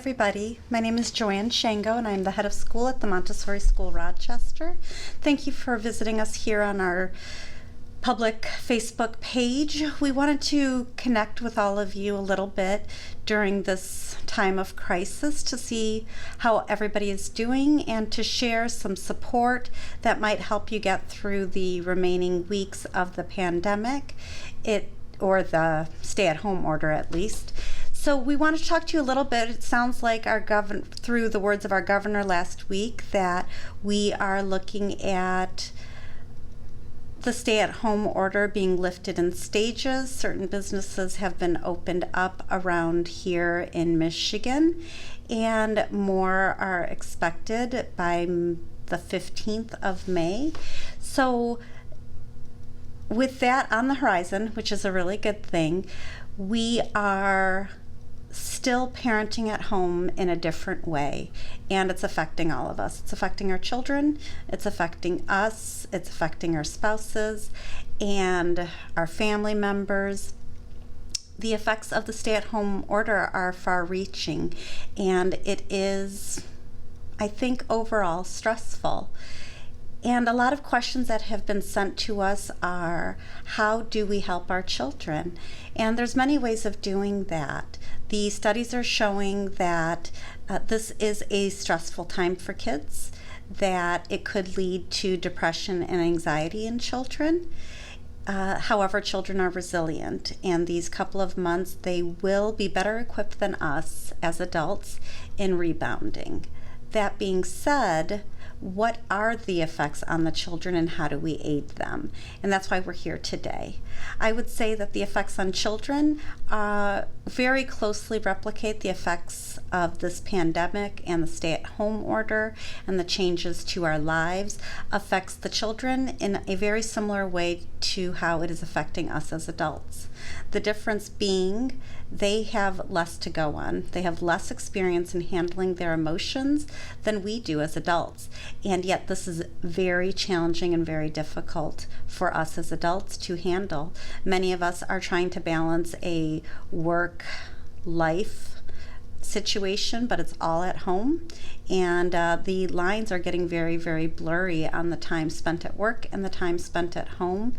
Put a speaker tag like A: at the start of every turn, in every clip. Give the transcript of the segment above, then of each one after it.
A: everybody. My name is Joanne Shango, and I'm the head of school at the Montessori School, Rochester. Thank you for visiting us here on our public Facebook page. We wanted to connect with all of you a little bit during this time of crisis to see how everybody is doing and to share some support that might help you get through the remaining weeks of the pandemic, or the stay-at-home order at least. So we want to talk to you a little bit. It sounds like through the words of our governor last week that we are looking at the stay-at-home order being lifted in stages. Certain businesses have been opened up around here in Michigan, and more are expected by the 15th of May. So with that on the horizon, which is a really good thing, we are still parenting at home in a different way, and it's affecting all of us. It's affecting our children, it's affecting us, it's affecting our spouses and our family members. The effects of the stay-at-home order are far-reaching, and it is, I think, overall stressful. And a lot of questions that have been sent to us are, how do we help our children? And there's many ways of doing that. The studies are showing that this is a stressful time for kids, that it could lead to depression and anxiety in children. However, children are resilient, and these couple of months, they will be better equipped than us as adults in rebounding. That being said, what are the effects on the children and how do we aid them? And that's why we're here today. I would say that the effects on children very closely replicate the effects of this pandemic, and the stay-at-home order and the changes to our lives affects the children in a very similar way to how it is affecting us as adults. The difference being they have less to go on. They have less experience in handling their emotions than we do as adults. And yet this is very challenging and very difficult for us as adults to handle. Many of us are trying to balance a work-life situation, but it's all at home, and the lines are getting very, very blurry on the time spent at work and the time spent at home.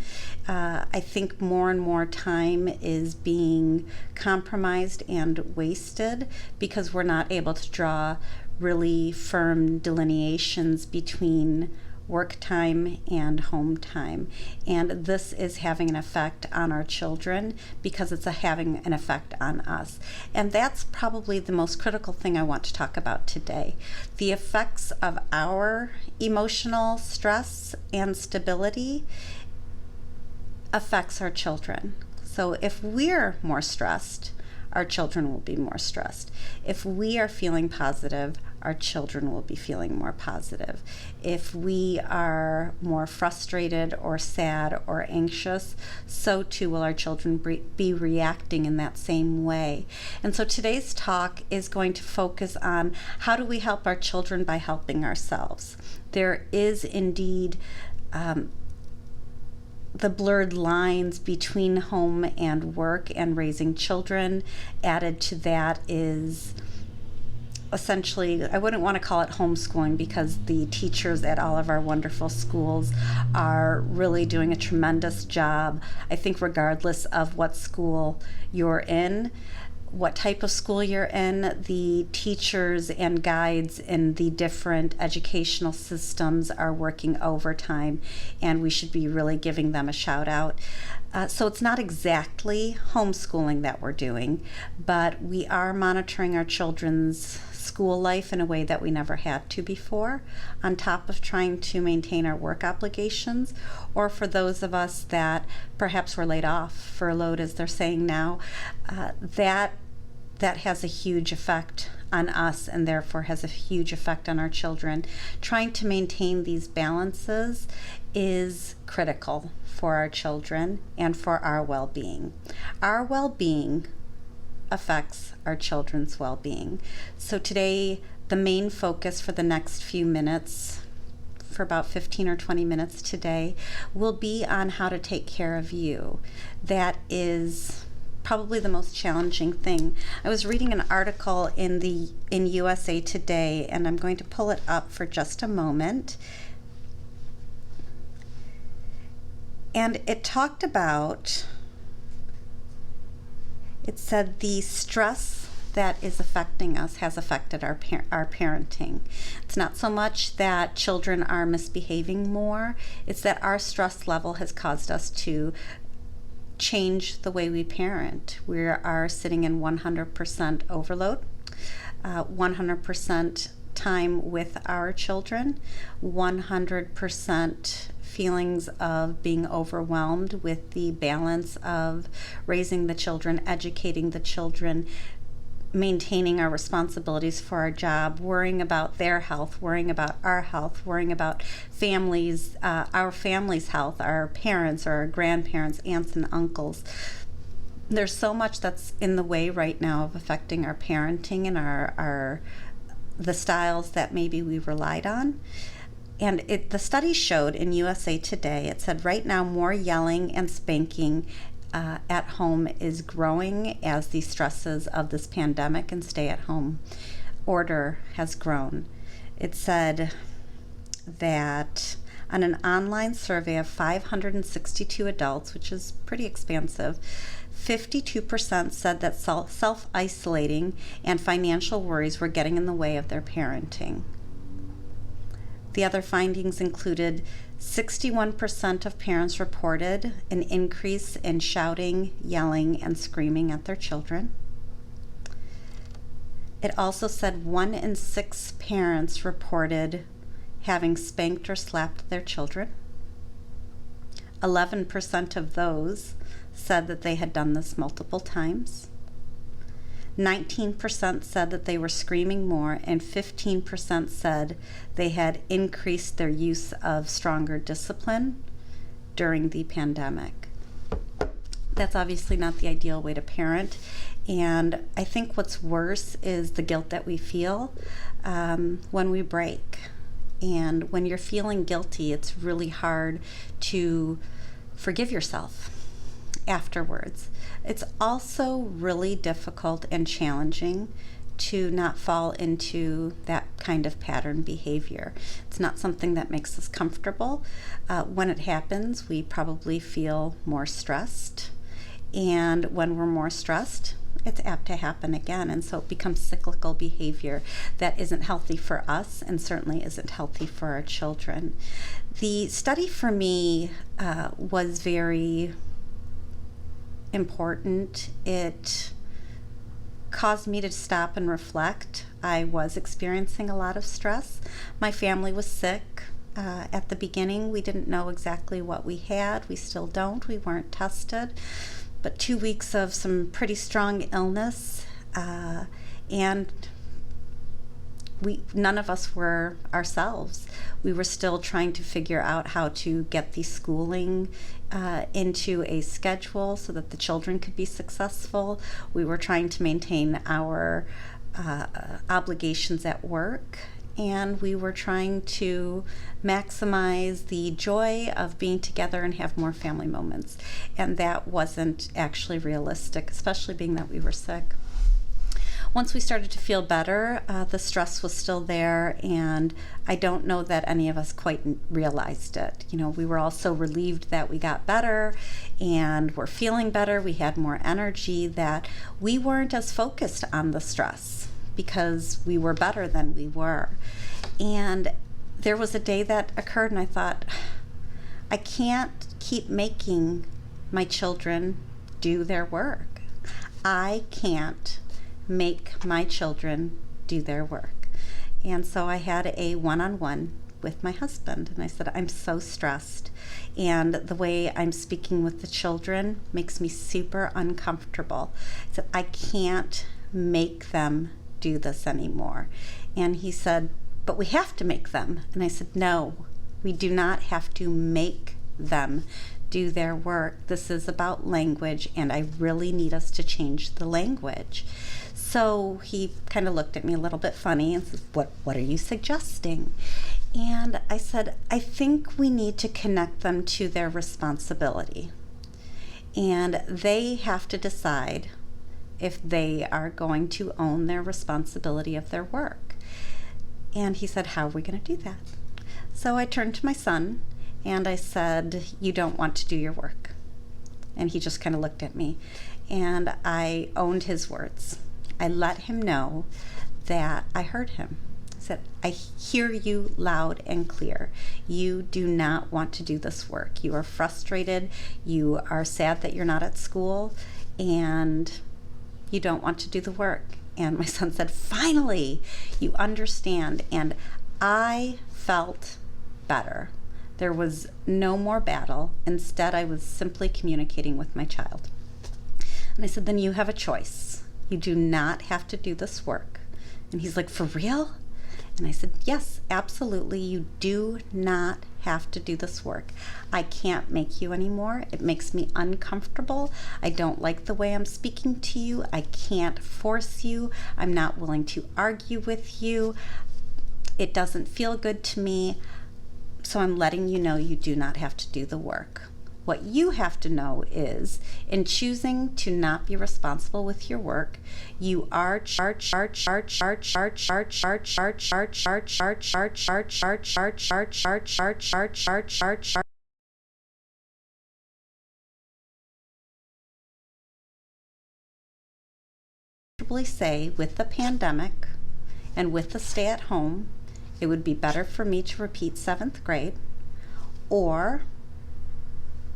A: I think more and more time is being compromised and wasted because we're not able to draw really firm delineations between work time and home time, and this is having an effect on our children because it's having an effect on us. And that's probably the most critical thing I want to talk about today. The effects of our emotional stress and stability affects our children. So if we're more stressed, our children will be more stressed. If we are feeling positive, our children will be feeling more positive. If we are more frustrated or sad or anxious, so too will our children be reacting in that same way. And so today's talk is going to focus on how do we help our children by helping ourselves. There is indeed the blurred lines between home and work and raising children. Added to that is essentially, I wouldn't want to call it homeschooling because the teachers at all of our wonderful schools are really doing a tremendous job. I think regardless of what school you're in, what type of school you're in, the teachers and guides in the different educational systems are working overtime, and we should be really giving them a shout out. So it's not exactly homeschooling that we're doing, but we are monitoring our children's school life in a way that we never had to before, on top of trying to maintain our work obligations, or for those of us that perhaps were laid off, furloughed as they're saying now, that has a huge effect on us and therefore has a huge effect on our children. Trying to maintain these balances is critical for our children and for our well-being. Our well-being affects our children's well-being. So today, the main focus for the next few minutes, for about 15 or 20 minutes today, will be on how to take care of you. That is probably the most challenging thing. I was reading an article in USA Today, and I'm going to pull it up for just a moment. And it talked about, it said the stress that is affecting us has affected our parenting. It's not so much that children are misbehaving more, it's that our stress level has caused us to change the way we parent. We are sitting in 100% overload, 100% time with our children, 100% feelings of being overwhelmed with the balance of raising the children, educating the children, maintaining our responsibilities for our job, worrying about their health, worrying about our health, worrying about families, our family's health, our parents or our grandparents, aunts and uncles. There's so much that's in the way right now of affecting our parenting and the styles that maybe we relied on. And the study showed in USA Today, it said right now more yelling and spanking at home is growing as the stresses of this pandemic and stay-at-home order has grown. It said that on an online survey of 562 adults, which is pretty expansive, 52% said that self-isolating and financial worries were getting in the way of their parenting. The other findings included 61% of parents reported an increase in shouting, yelling, and screaming at their children. It also said 1 in 6 parents reported having spanked or slapped their children. 11% of those said that they had done this multiple times. 19% said that they were screaming more, and 15% said they had increased their use of stronger discipline during the pandemic. That's obviously not the ideal way to parent, and I think what's worse is the guilt that we feel when we break. And when you're feeling guilty, it's really hard to forgive yourself afterwards. It's also really difficult and challenging to not fall into that kind of pattern behavior. It's not something that makes us comfortable. When it happens, we probably feel more stressed. And when we're more stressed, it's apt to happen again. And so it becomes cyclical behavior that isn't healthy for us and certainly isn't healthy for our children. The study for me was very important. It caused me to stop and reflect. I was experiencing a lot of stress. My family was sick. At the beginning, we didn't know exactly what we had. We still don't. We weren't tested. But 2 weeks of some pretty strong illness, and none of us were ourselves. We were still trying to figure out how to get the schooling into a schedule so that the children could be successful. We were trying to maintain our obligations at work, and we were trying to maximize the joy of being together and have more family moments. And that wasn't actually realistic, especially being that we were sick. Once we started to feel better, the stress was still there, and I don't know that any of us quite realized it. You know, we were all so relieved that we got better and we're feeling better, we had more energy, that we weren't as focused on the stress because we were better than we were. And there was a day that occurred and I thought, I can't keep making my children do their work. I can't make my children do their work. And so I had a one-on-one with my husband, and I said, I'm so stressed, and the way I'm speaking with the children makes me super uncomfortable. I said, I can't make them do this anymore. And he said, but we have to make them. And I said, no, we do not have to make them do their work. This is about language, and I really need us to change the language. So he kind of looked at me a little bit funny and said, what are you suggesting? And I said, I think we need to connect them to their responsibility. and they have to decide if they are going to own their responsibility of their work. And he said, how are we going to do that? So I turned to my son and I said, you don't want to do your work. And he just kind of looked at me, and I owned his words. I let him know that I heard him. I said, I hear you loud and clear. You do not want to do this work. You are frustrated. You are sad that you're not at school, and you don't want to do the work. And my son said, finally, you understand. And I felt better. There was no more battle. Instead, I was simply communicating with my child. And I said, then you have a choice. You do not have to do this work. And he's like, for real? And I said, yes, absolutely. You do not have to do this work. I can't make you anymore. It makes me uncomfortable. I don't like the way I'm speaking to you. I can't force you. I'm not willing to argue with you. It doesn't feel good to me. So I'm letting you know you do not have to do the work. What you have to know is, in choosing to not be responsible with your work, you are say with the pandemic and with the stay at home, it would be better for me to repeat 7th grade, or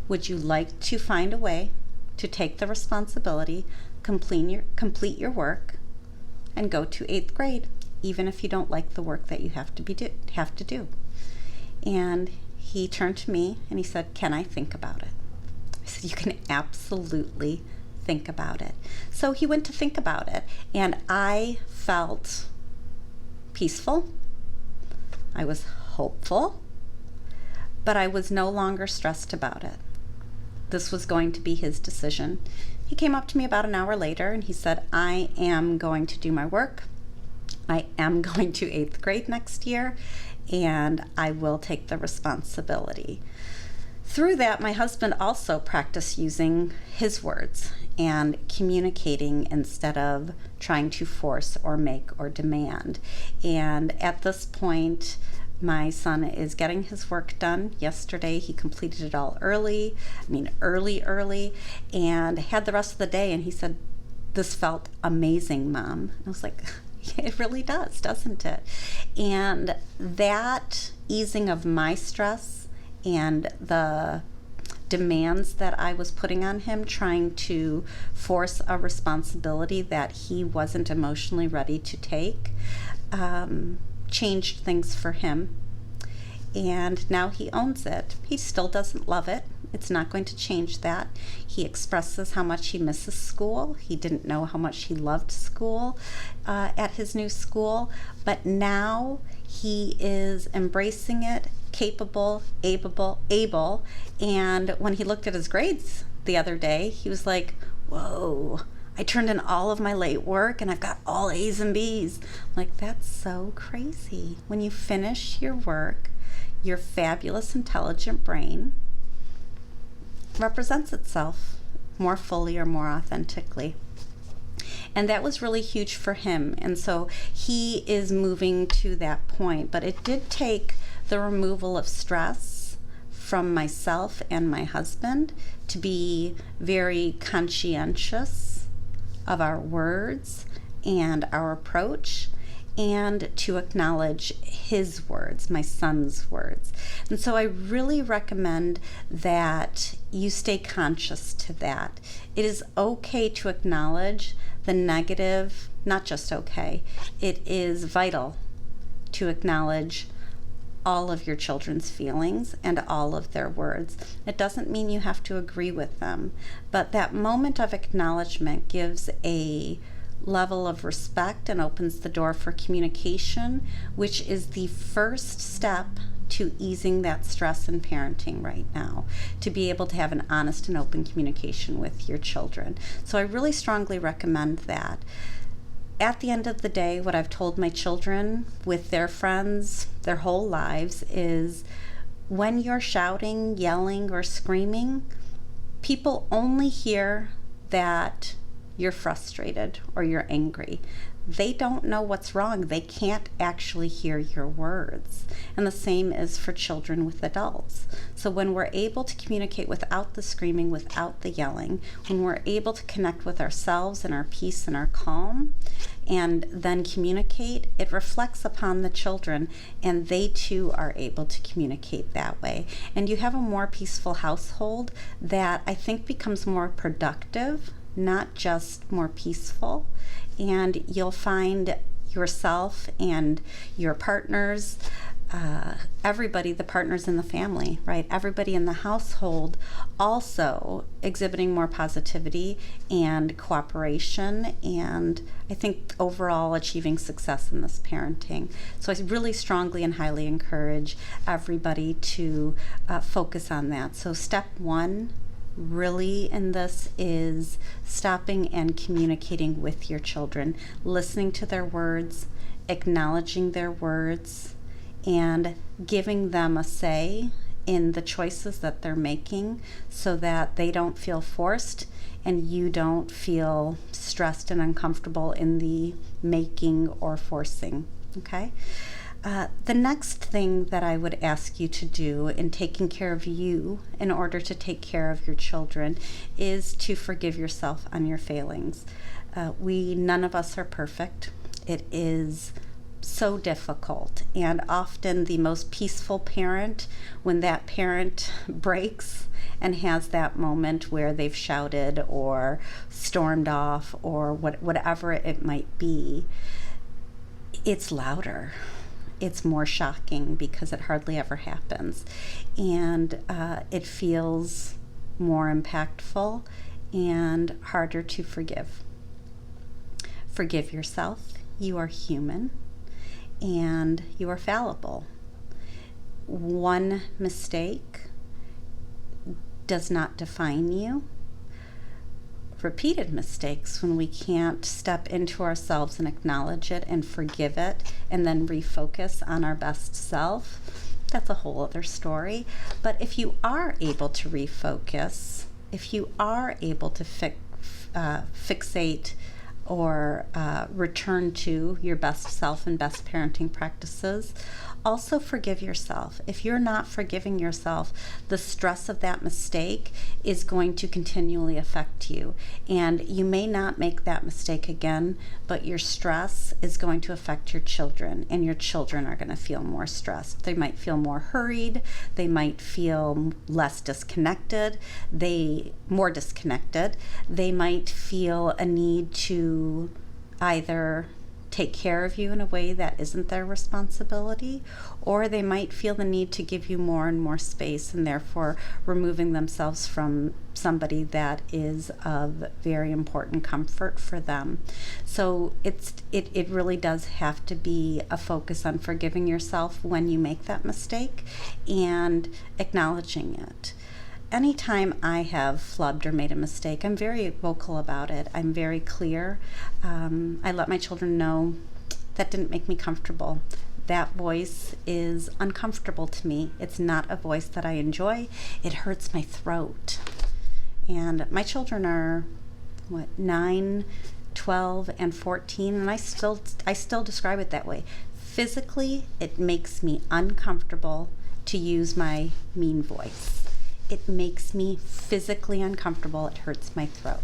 A: would you like to find a way to take the responsibility, complete your work, and go to 8th grade, even if you don't like the work that you have to do? And he turned to me and he said, can I think about it? I said, you can absolutely think about it. So he went to think about it, and I felt peaceful. I was hopeful, but I was no longer stressed about it. This was going to be his decision. He came up to me about an hour later and he said, I am going to do my work. I am going to 8th grade next year, and I will take the responsibility. Through that, my husband also practiced using his words and communicating instead of trying to force or make or demand. And at this point, my son is getting his work done. Yesterday, he completed it all early, and had the rest of the day. And he said, this felt amazing, Mom. And I was like, yeah, it really does, doesn't it? And that easing of my stress and the demands that I was putting on him, trying to force a responsibility that he wasn't emotionally ready to take, changed things for him. And now he owns it. He still doesn't love it. It's not going to change that. He expresses how much he misses school. He didn't know how much he loved school at his new school, but now he is embracing it, capable, able, and when he looked at his grades the other day, he was like, whoa, I turned in all of my late work and I've got all A's and B's. I'm like, that's so crazy. When you finish your work, your fabulous, intelligent brain represents itself more fully or more authentically. And that was really huge for him. And so he is moving to that point. But it did take the removal of stress from myself and my husband to be very conscientious of our words and our approach, and to acknowledge his words, my son's words. And so I really recommend that you stay conscious to that. It is okay to acknowledge the negative, not just okay, it is vital to acknowledge all of your children's feelings and all of their words. It doesn't mean you have to agree with them, but that moment of acknowledgement gives a level of respect and opens the door for communication, which is the first step to easing that stress in parenting right now, to be able to have an honest and open communication with your children. So I really strongly recommend that. At the end of the day, what I've told my children with their friends their whole lives is, when you're shouting, yelling, or screaming, People only hear that you're frustrated or you're angry. They don't know what's wrong. They can't actually hear your words. And the same is for children with adults. So when we're able to communicate without the screaming, without the yelling, when we're able to connect with ourselves and our peace and our calm, and then communicate, it reflects upon the children, and they too are able to communicate that way. And you have a more peaceful household that I think becomes more productive, not just more peaceful. And you'll find yourself and your partners, everybody, the partners in the family, right? Everybody in the household also exhibiting more positivity and cooperation, and I think overall achieving success in this parenting. So I really strongly and highly encourage everybody to focus on that. So step one really in this is stopping and communicating with your children, listening to their words, acknowledging their words, and giving them a say in the choices that they're making so that they don't feel forced and you don't feel stressed and uncomfortable in the making or forcing. Okay? The next thing that I would ask you to do in taking care of you in order to take care of your children is to forgive yourself on your failings. None of us are perfect. It is so difficult, and often the most peaceful parent, when that parent breaks and has that moment where they've shouted or stormed off or whatever it might be, it's louder. It's more shocking because it hardly ever happens, and it feels more impactful and harder to forgive. Forgive yourself. You are human and you are fallible. One mistake does not define you. Repeated mistakes, when we can't step into ourselves and acknowledge it and forgive it and then refocus on our best self, that's a whole other story. But if you are able to refocus, if you are able to fixate or return to your best self and best parenting practices, also forgive yourself. If you're not forgiving yourself, the stress of that mistake is going to continually affect you. And you may not make that mistake again, but your stress is going to affect your children, and your children are going to feel more stressed. They might feel more hurried. They might feel less disconnected. More disconnected. They might feel a need to either take care of you in a way that isn't their responsibility, or they might feel the need to give you more and more space, and therefore removing themselves from somebody that is of very important comfort for them. So it really does have to be a focus on forgiving yourself when you make that mistake and acknowledging it. Anytime I have flubbed or made a mistake, I'm very vocal about it. I'm very clear. I let my children know that didn't make me comfortable. That voice is uncomfortable to me. It's not a voice that I enjoy. It hurts my throat. And my children are, 9, 12, and 14, and I still describe it that way. Physically, it makes me uncomfortable to use my mean voice. It makes me physically uncomfortable. It hurts my throat.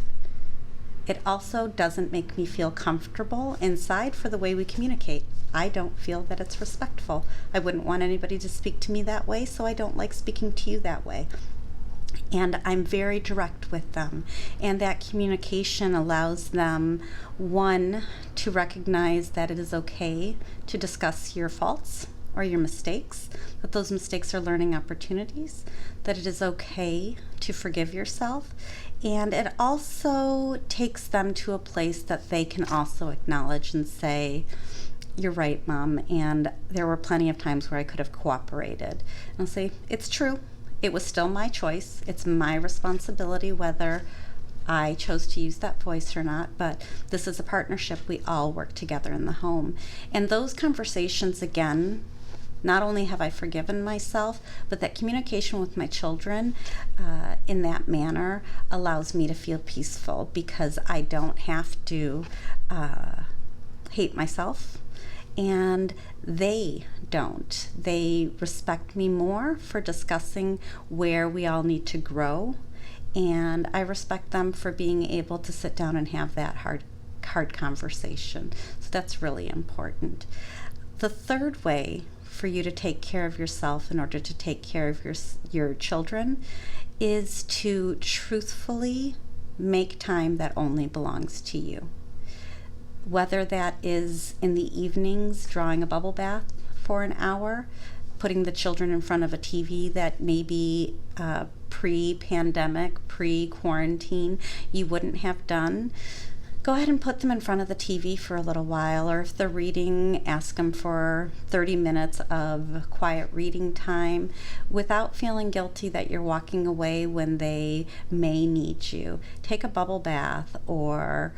A: It also doesn't make me feel comfortable inside for the way we communicate. I don't feel that it's respectful. I wouldn't want anybody to speak to me that way, so I don't like speaking to you that way. And I'm very direct with them. And that communication allows them, one, to recognize that it is okay to discuss your faults or your mistakes, that those mistakes are learning opportunities, that it is okay to forgive yourself. And it also takes them to a place that they can also acknowledge and say, "You're right, Mom, and there were plenty of times where I could have cooperated." And I'll say, "It's true. It was still my choice. It's my responsibility whether I chose to use that voice or not, but this is a partnership. We all work together in the home." And those conversations, again, not only have I forgiven myself, but that communication with my children in that manner allows me to feel peaceful, because I don't have to hate myself, and they don't. They respect me more for discussing where we all need to grow, and I respect them for being able to sit down and have that hard conversation. So that's really important. The third way for you to take care of yourself in order to take care of your children is to truthfully make time that only belongs to you. Whether that is in the evenings, drawing a bubble bath for an hour, putting the children in front of a TV that maybe pre-pandemic, pre-quarantine, you wouldn't have done. Go ahead and put them in front of the TV for a little while, or if they're reading, ask them for 30 minutes of quiet reading time without feeling guilty that you're walking away when they may need you. Take a bubble bath or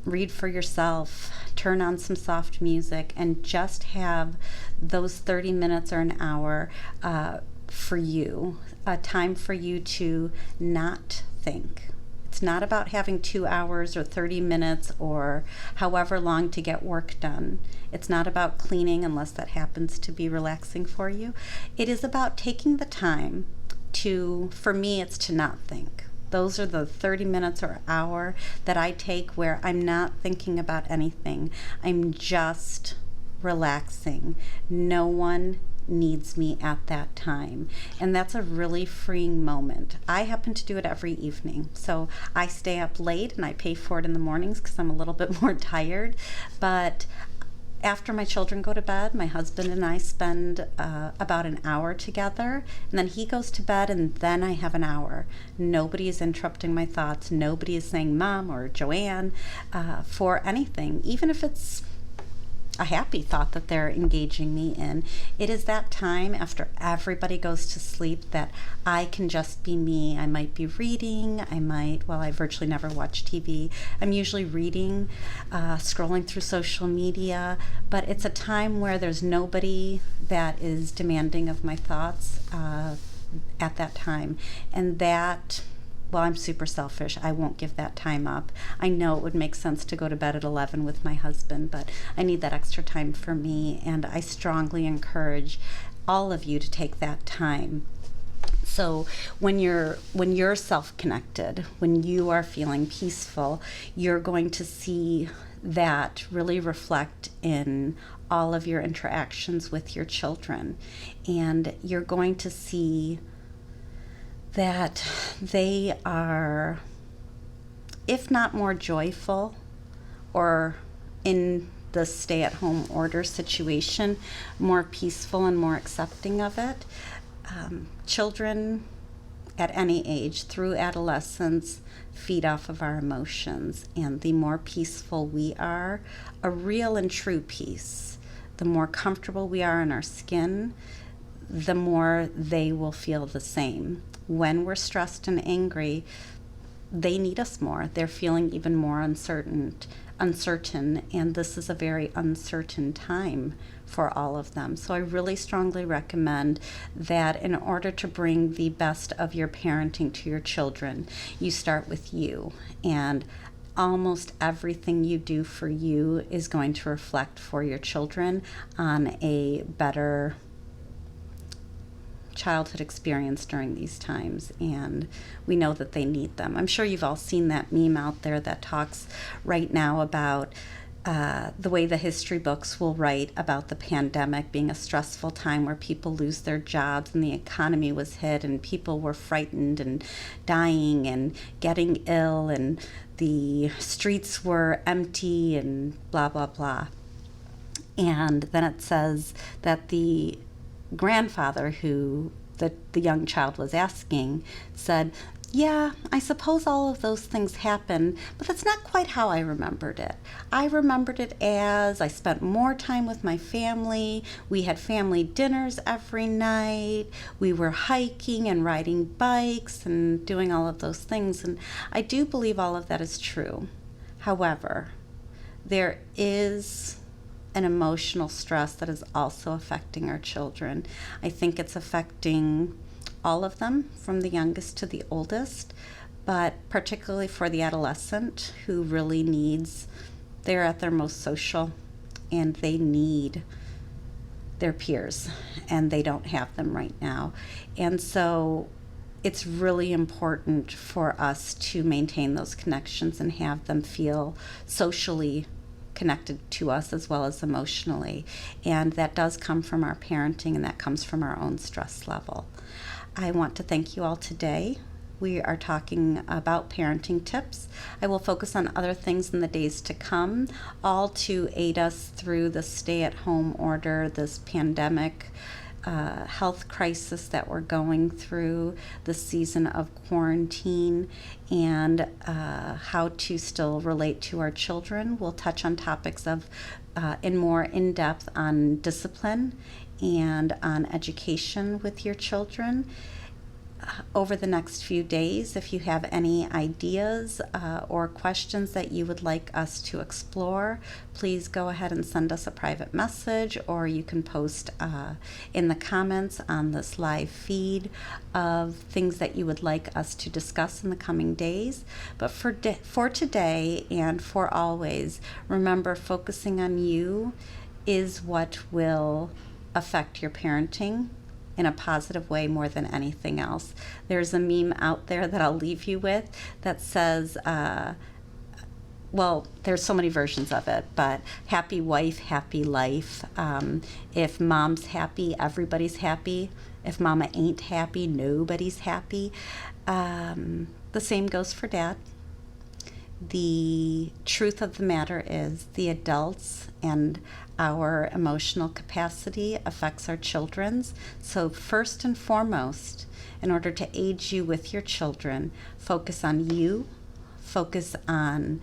A: read for yourself, turn on some soft music, and just have those 30 minutes or an hour for you, a time for you to not think. It's not about having 2 hours or 30 minutes or however long to get work done. It's not about cleaning, unless that happens to be relaxing for you. It is about taking the time to, for me, it's to not think. Those are the 30 minutes or hour that I take where I'm not thinking about anything. I'm just relaxing. No one needs me at that time, and that's a really freeing moment. I happen to do it every evening, so I stay up late and I pay for it in the mornings because I'm a little bit more tired. But after my children go to bed, my husband and I spend about an hour together, and then he goes to bed, and then I have an hour. Nobody is interrupting my thoughts. Nobody is saying Mom or Joanne for anything, even if it's a happy thought that they're engaging me in. It is that time after everybody goes to sleep that I can just be me. I might be reading. I virtually never watch TV. I'm usually reading, scrolling through social media, but it's a time where there's nobody that is demanding of my thoughts at that time. And that, well, I'm super selfish. I won't give that time up. I know it would make sense to go to bed at 11 with my husband, but I need that extra time for me, and I strongly encourage all of you to take that time. So when you're self-connected, when you are feeling peaceful, you're going to see that really reflect in all of your interactions with your children, and you're going to see that they are, if not more joyful, or in the stay-at-home order situation, more peaceful and more accepting of it. Children at any age through adolescence feed off of our emotions, and the more peaceful we are, a real and true peace, the more comfortable we are in our skin, the more they will feel the same. When we're stressed and angry, they need us more. They're feeling even more uncertain, and this is a very uncertain time for all of them. So I really strongly recommend that in order to bring the best of your parenting to your children, you start with you, and almost everything you do for you is going to reflect for your children on a better childhood experience during these times, and we know that they need them. I'm sure you've all seen that meme out there that talks right now about the way the history books will write about the pandemic being a stressful time where people lose their jobs and the economy was hit and people were frightened and dying and getting ill and the streets were empty and blah, blah, blah. And then it says that the grandfather who the young child was asking said, yeah, I suppose all of those things happened, but that's not quite how I remembered it. I remembered it as I spent more time with my family. We had family dinners every night. We were hiking and riding bikes and doing all of those things. And I do believe all of that is true. However, there is an emotional stress that is also affecting our children. I think it's affecting all of them, from the youngest to the oldest, but particularly for the adolescent who really needs, they're at their most social and they need their peers and they don't have them right now. And so it's really important for us to maintain those connections and have them feel socially connected to us as well as emotionally. And that does come from our parenting, and that comes from our own stress level. I want to thank you all today. We are talking about parenting tips. I will focus on other things in the days to come, all to aid us through the stay-at-home order, this pandemic health crisis that we're going through, the season of quarantine, and how to still relate to our children. We'll touch on topics of in more in-depth on discipline and on education with your children. Over the next few days, if you have any ideas or questions that you would like us to explore, please go ahead and send us a private message, or you can post in the comments on this live feed of things that you would like us to discuss in the coming days. But for today and for always, remember, focusing on you is what will affect your parenting in a positive way more than anything else. There's a meme out there that I'll leave you with that says, well, there's so many versions of it, but happy wife, happy life. If mom's happy, everybody's happy. If mama ain't happy, nobody's happy. The same goes for dad. The truth of the matter is the adults and our emotional capacity affects our children's. So first and foremost, in order to aid you with your children, focus on you, focus on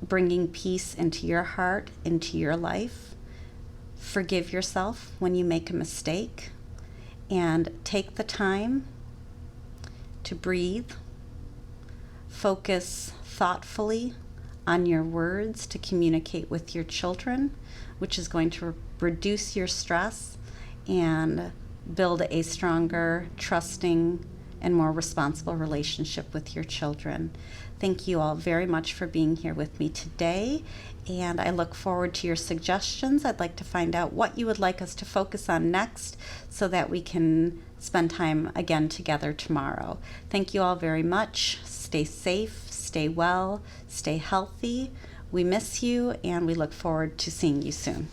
A: bringing peace into your heart, into your life. Forgive yourself when you make a mistake, and take the time to breathe. Focus thoughtfully on your words to communicate with your children, which is going to reduce your stress and build a stronger, trusting, and more responsible relationship with your children. Thank you all very much for being here with me today, and I look forward to your suggestions. I'd like to find out what you would like us to focus on next so that we can spend time again together tomorrow. Thank you all very much. Stay safe, stay well, stay healthy. We miss you, and we look forward to seeing you soon.